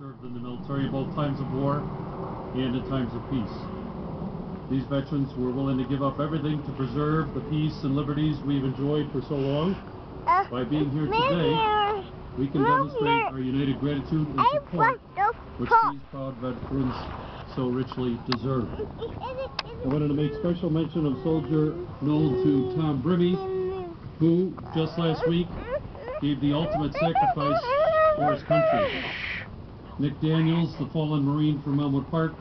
served in the military in both times of war and in times of peace. These veterans were willing to give up everything to preserve the peace and liberties we've enjoyed for so long. By being here today, we can demonstrate our united gratitude and support which these proud veterans so richly deserve. I wanted to make special mention of Soldier known to Tom Brimmy, who just last week gave the ultimate sacrifice for his country. Nick Daniels, the fallen Marine from Elmwood Park,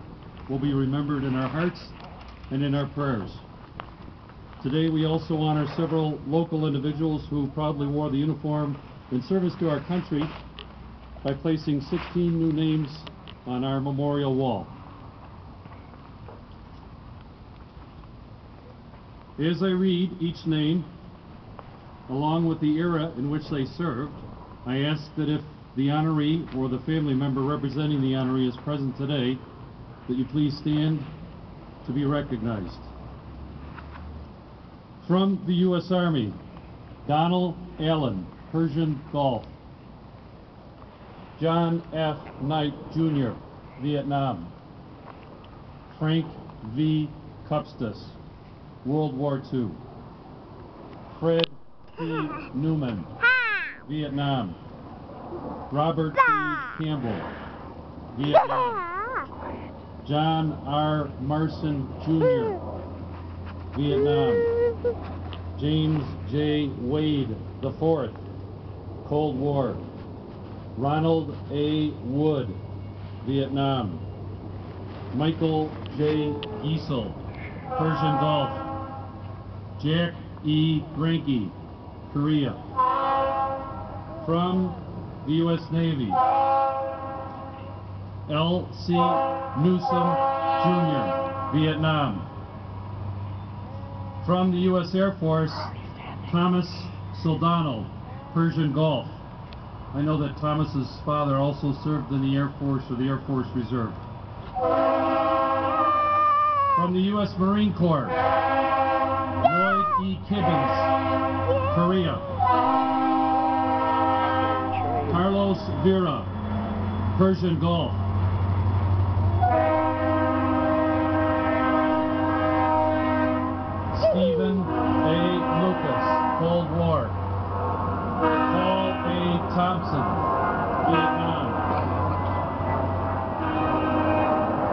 will be remembered in our hearts and in our prayers. Today we also honor several local individuals who proudly wore the uniform in service to our country by placing 16 new names on our memorial wall. As I read each name, along with the era in which they served, I ask that if the honoree or the family member representing the honoree is present today, that you please stand to be recognized. From the U.S. Army, Donald Allen, Persian Gulf. John F. Knight, Jr., Vietnam. Frank V. Cupstas, World War II. Fred P. Newman, Vietnam. Robert P. Campbell, Vietnam. John R. Marson, Jr., Vietnam. James J. Wade IV, Cold War. Ronald A. Wood, Vietnam. Michael J. Giesel, Persian Gulf. Jack E. Granke, Korea. From the U.S. Navy, L. C. Newsom, Jr., Vietnam. From the U.S. Air Force, Thomas Soldano, Persian Gulf. I know that Thomas's father also served in the Air Force or the Air Force Reserve. From the U.S. Marine Corps, Lloyd E. Kibbins, Korea. Carlos Vera, Persian Gulf. Stephen A. Lucas, Cold War. Paul A. Thompson, Vietnam.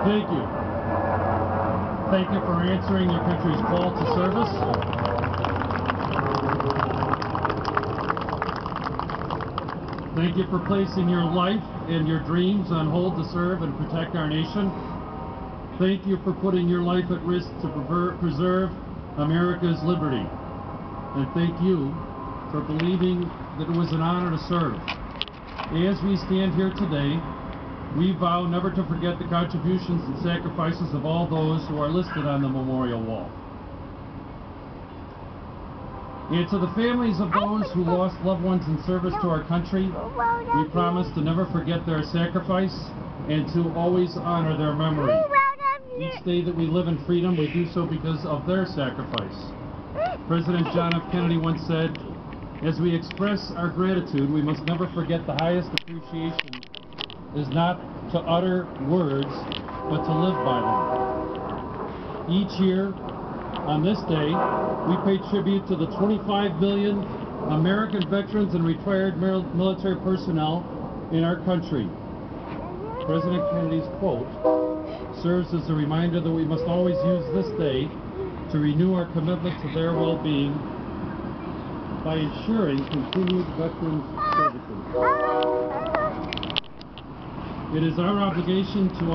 Thank you. Thank you for answering your country's call to service. Thank you for placing your life and your dreams on hold to serve and protect our nation. Thank you for putting your life at risk to preserve America's liberty. And thank you for believing that it was an honor to serve. As we stand here today, we vow never to forget the contributions and sacrifices of all those who are listed on the memorial wall. And to the families of those who lost loved ones in service to our country, we promise to never forget their sacrifice and to always honor their memory. Each day that we live in freedom, we do so because of their sacrifice. President John F. Kennedy once said, "As we express our gratitude, we must never forget the highest appreciation is not to utter words, but to live by them." Each year, on this day, we pay tribute to the 25 million American veterans and retired military personnel in our country. President Kennedy's quote serves as a reminder that we must always use this day to renew our commitment to their well-being by ensuring continued veterans services. It is our obligation to